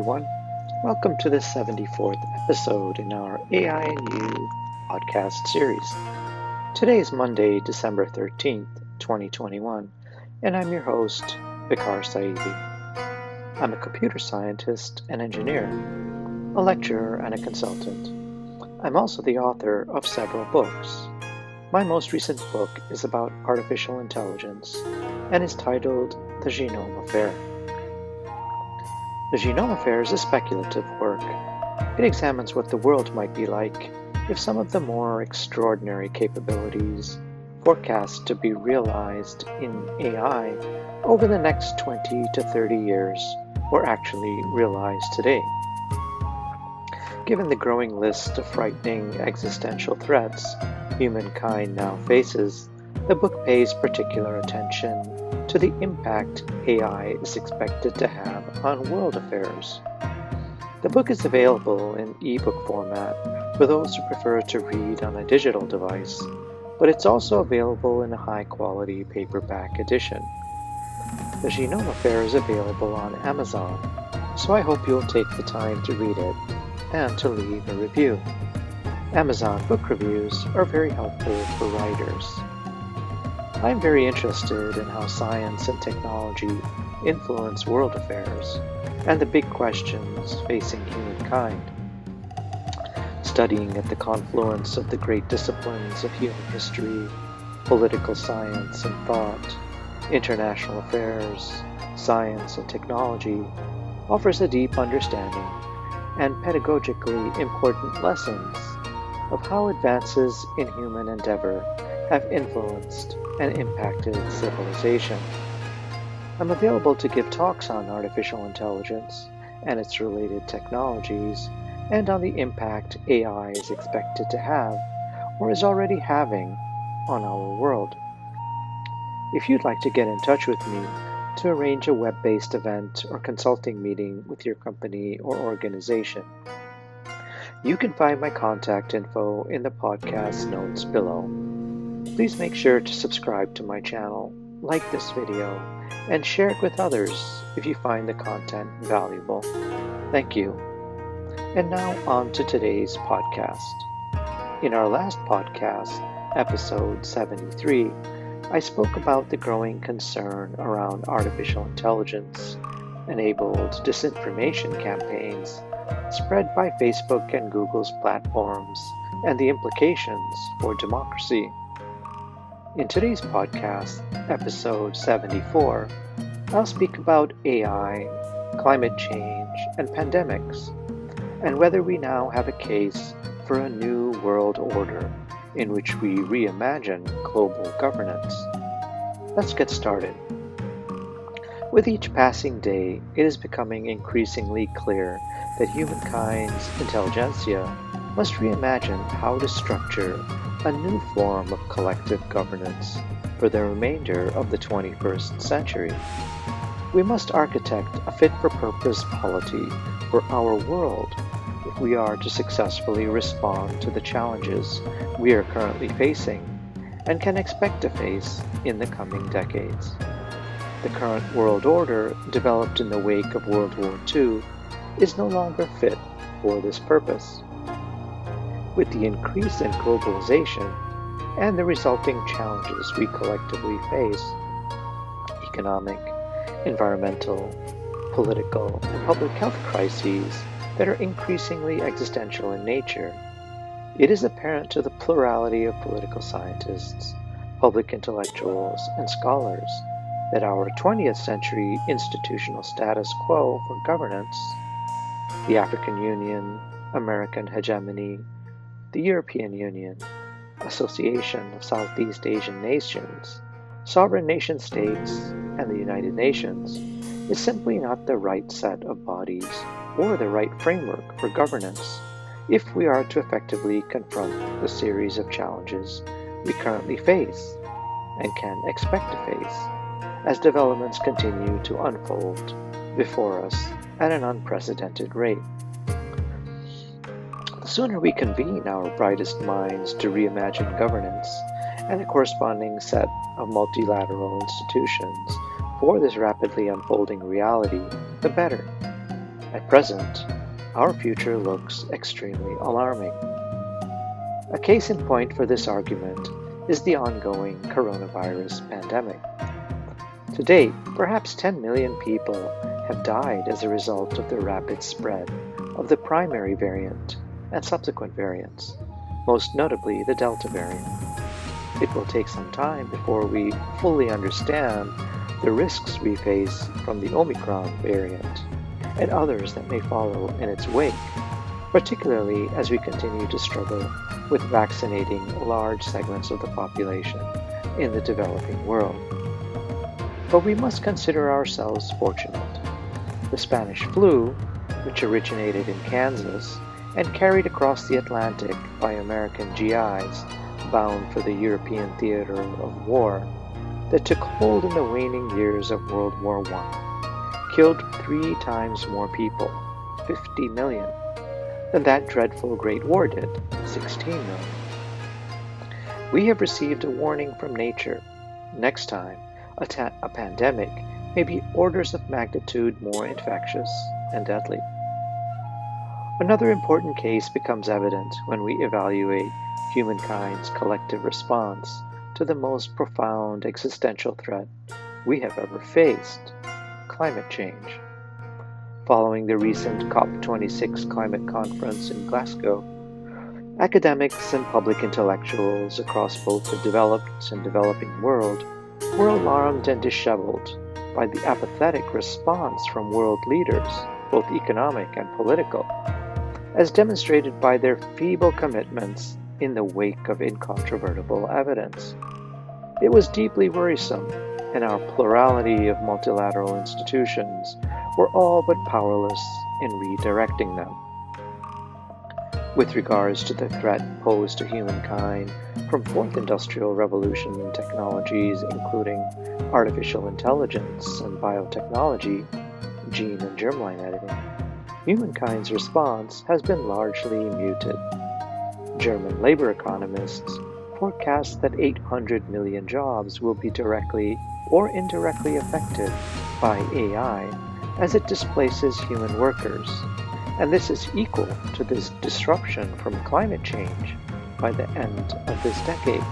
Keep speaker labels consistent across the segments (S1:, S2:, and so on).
S1: everyone. Welcome to the 74th episode in our AI and You podcast series. Today is Monday, December 13th, 2021, and I'm your host, Vikar Saidi. I'm a computer scientist and engineer, a lecturer and a consultant. I'm also the author of several books. My most recent book is about artificial intelligence and is titled The Genome Affair. The Genome Affair is a speculative work. It examines what the world might be like if some of the more extraordinary capabilities forecast to be realized in AI over the next 20 to 30 years were actually realized today. Given the growing list of frightening existential threats humankind now faces, the book pays particular attention to the impact AI is expected to have on world affairs. The book is available in ebook format for those who prefer to read on a digital device, but it's also available in a high-quality paperback edition. The Genome Affair is available on Amazon, so I hope you'll take the time to read it and to leave a review. Amazon book reviews are very helpful for writers. I'm very interested in how science and technology influence world affairs and the big questions facing humankind. Studying at the confluence of the great disciplines of human history, political science and thought, international affairs, science and technology offers a deep understanding and pedagogically important lessons of how advances in human endeavor have influenced and impacted civilization. I'm available to give talks on artificial intelligence and its related technologies and on the impact AI is expected to have or is already having on our world. If you'd like to get in touch with me to arrange a web-based event or consulting meeting with your company or organization, you can find my contact info in the podcast notes below. Please make sure to subscribe to my channel, like this video, and share it with others if you find the content valuable. Thank you. And now on to today's podcast. In our last podcast, episode 73, I spoke about the growing concern around artificial intelligence enabled disinformation campaigns spread by Facebook and Google's platforms and the implications for democracy. In today's podcast, episode 74, I'll speak about AI, climate change, and pandemics, and whether we now have a case for a new world order in which we reimagine global governance. Let's get started. With each passing day, it is becoming increasingly clear that humankind's intelligentsia must reimagine how to structure a new form of collective governance for the remainder of the 21st century. We must architect a fit-for-purpose polity for our world if we are to successfully respond to the challenges we are currently facing and can expect to face in the coming decades. The current world order, developed in the wake of World War II, is no longer fit for this purpose. With the increase in globalization and the resulting challenges we collectively face, economic, environmental, political, and public health crises that are increasingly existential in nature, it is apparent to the plurality of political scientists, public intellectuals, and scholars that our 20th century institutional status quo for governance, the African Union, American hegemony, the European Union, Association of Southeast Asian Nations, sovereign nation-states, and the United Nations, is simply not the right set of bodies or the right framework for governance if we are to effectively confront the series of challenges we currently face and can expect to face as developments continue to unfold before us at an unprecedented rate. The sooner we convene our brightest minds to reimagine governance and a corresponding set of multilateral institutions for this rapidly unfolding reality, the better. At present, our future looks extremely alarming. A case in point for this argument is the ongoing coronavirus pandemic. To date, perhaps 10 million people have died as a result of the rapid spread of the primary variant and subsequent variants, most notably the Delta variant. It will take some time before we fully understand the risks we face from the Omicron variant and others that may follow in its wake, particularly as we continue to struggle with vaccinating large segments of the population in the developing world. But we must consider ourselves fortunate. The Spanish flu, which originated in Kansas and carried across the Atlantic by American GIs bound for the European theater of war, that took hold in the waning years of World War I, killed 3 times more people, 50 million, than that dreadful Great War did, 16 million. We have received a warning from nature. Next time, a pandemic may be orders of magnitude more infectious and deadly. Another important case becomes evident when we evaluate humankind's collective response to the most profound existential threat we have ever faced: climate change. Following the recent COP26 climate conference in Glasgow, academics and public intellectuals across both the developed and developing world were alarmed and disheveled by the apathetic response from world leaders, both economic and political, as demonstrated by their feeble commitments in the wake of incontrovertible evidence. It was deeply worrisome, and our plurality of multilateral institutions were all but powerless in redirecting them. With regards to the threat posed to humankind from fourth industrial revolution technologies, including artificial intelligence and biotechnology, gene and germline editing, humankind's response has been largely muted. German labor economists forecast that 800 million jobs will be directly or indirectly affected by AI as it displaces human workers, and this is equal to this disruption from climate change by the end of this decade.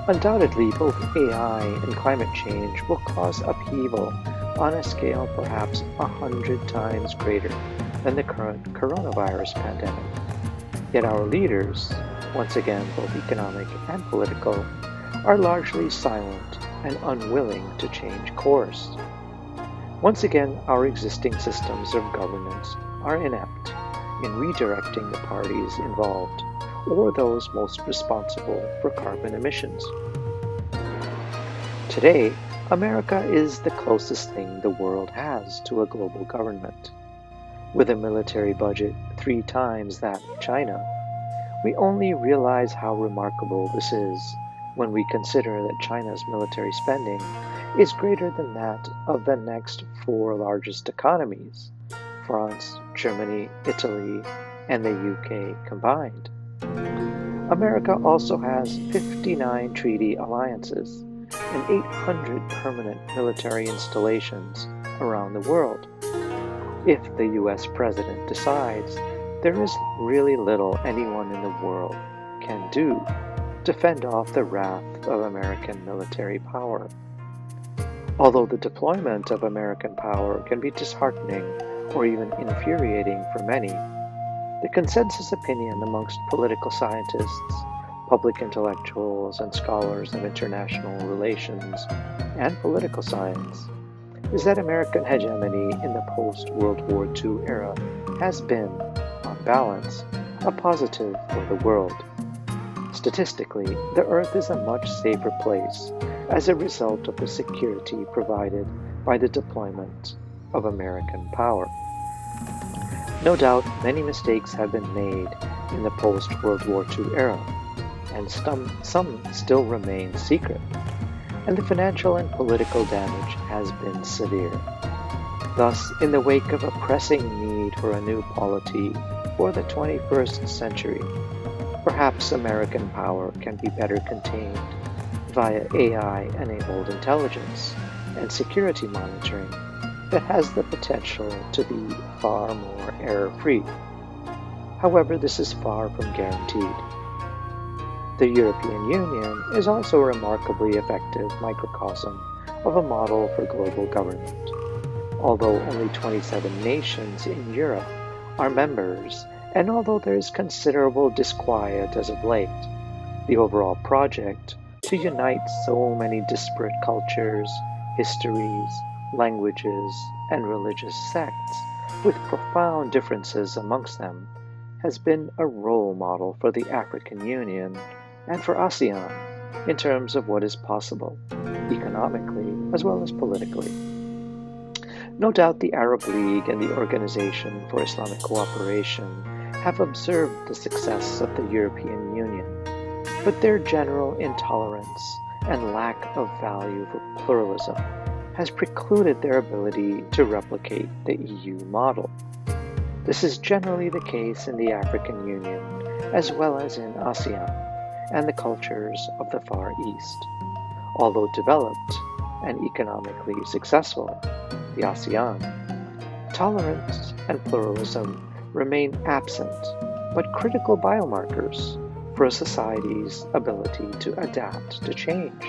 S1: Undoubtedly, both AI and climate change will cause upheaval on a scale perhaps 100 times greater than the current coronavirus pandemic. Yet our leaders, once again both economic and political, are largely silent and unwilling to change course. Once again, our existing systems of governance are inept in redirecting the parties involved or those most responsible for carbon emissions. Today, America is the closest thing the world has to a global government. With a military budget 3 times that of China, we only realize how remarkable this is when we consider that China's military spending is greater than that of the next 4 largest economies, France, Germany, Italy, and the UK combined. America also has 59 treaty alliances and 800 permanent military installations around the world. If the US president decides, there is really little anyone in the world can do to fend off the wrath of American military power. Although the deployment of American power can be disheartening or even infuriating for many, the consensus opinion amongst political scientists, public intellectuals, and scholars of international relations and political science is that American hegemony in the post-World War II era has been, on balance, a positive for the world. Statistically, the Earth is a much safer place as a result of the security provided by the deployment of American power. No doubt, many mistakes have been made in the post-World War II era, and some still remain secret, and the financial and political damage has been severe. Thus, in the wake of a pressing need for a new polity for the 21st century, perhaps American power can be better contained via AI-enabled intelligence and security monitoring that has the potential to be far more error-free. However, this is far from guaranteed. The European Union is also a remarkably effective microcosm of a model for global government. Although only 27 nations in Europe are members, and although there is considerable disquiet as of late, the overall project to unite so many disparate cultures, histories, languages, and religious sects with profound differences amongst them has been a role model for the African Union and for ASEAN in terms of what is possible, economically as well as politically. No doubt the Arab League and the Organization for Islamic Cooperation have observed the success of the European Union, but their general intolerance and lack of value for pluralism has precluded their ability to replicate the EU model. This is generally the case in the African Union, as well as in ASEAN and the cultures of the Far East. Although developed and economically successful, the ASEAN, tolerance and pluralism remain absent, but critical biomarkers for a society's ability to adapt to change.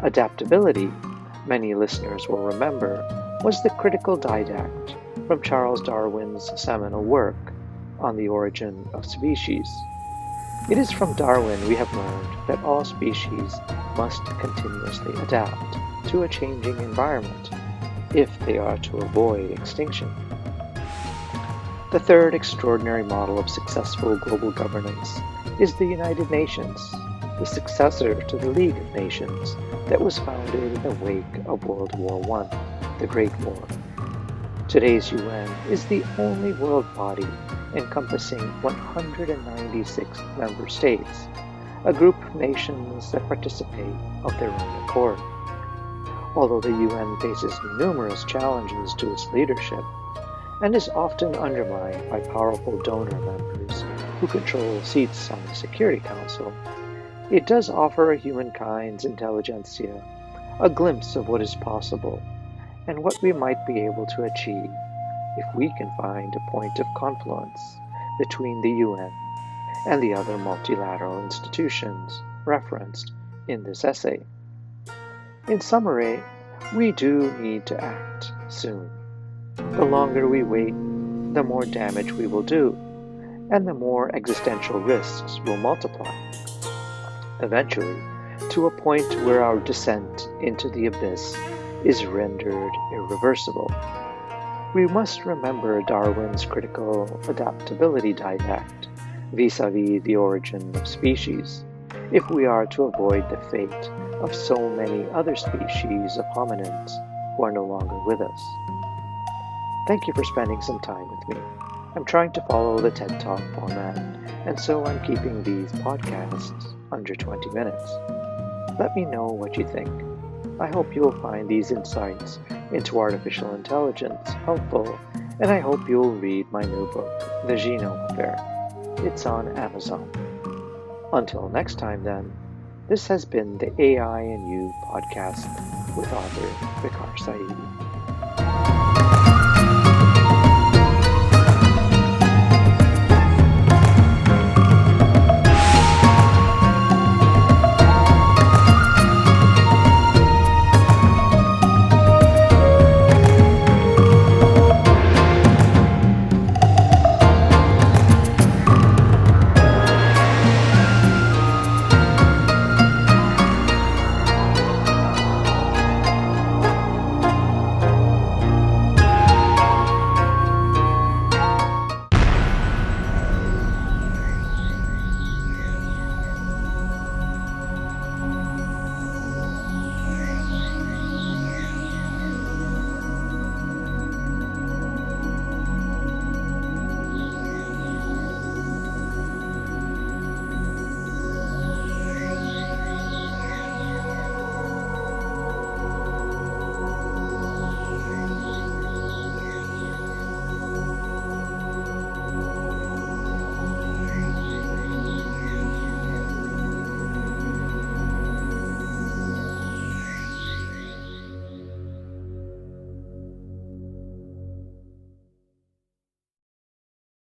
S1: Adaptability, many listeners will remember, was the critical didact from Charles Darwin's seminal work on the origin of species. It is from Darwin we have learned that all species must continuously adapt to a changing environment if they are to avoid extinction. The third extraordinary model of successful global governance is the United Nations, the successor to the League of Nations that was founded in the wake of World War I, the Great War. Today's UN is the only world body encompassing 196 member states, a group of nations that participate of their own accord. Although the UN faces numerous challenges to its leadership and is often undermined by powerful donor members who control seats on the Security Council, it does offer humankind's intelligentsia a glimpse of what is possible and what we might be able to achieve if we can find a point of confluence between the UN and the other multilateral institutions referenced in this essay. In summary, we do need to act soon. The longer we wait, the more damage we will do, and the more existential risks will multiply. Eventually, to a point where our descent into the abyss is rendered irreversible. We must remember Darwin's critical adaptability didact vis-a-vis the origin of species, if we are to avoid the fate of so many other species of hominins who are no longer with us. Thank you for spending some time with me. I'm trying to follow the TED Talk format, and so I'm keeping these podcasts under 20 minutes. Let me know what you think. I hope you will find these insights into artificial intelligence helpful, and I hope you'll read my new book, The Genome Affair. It's on Amazon. Until next time then, this has been the AI and You podcast with author Vikar Saidi.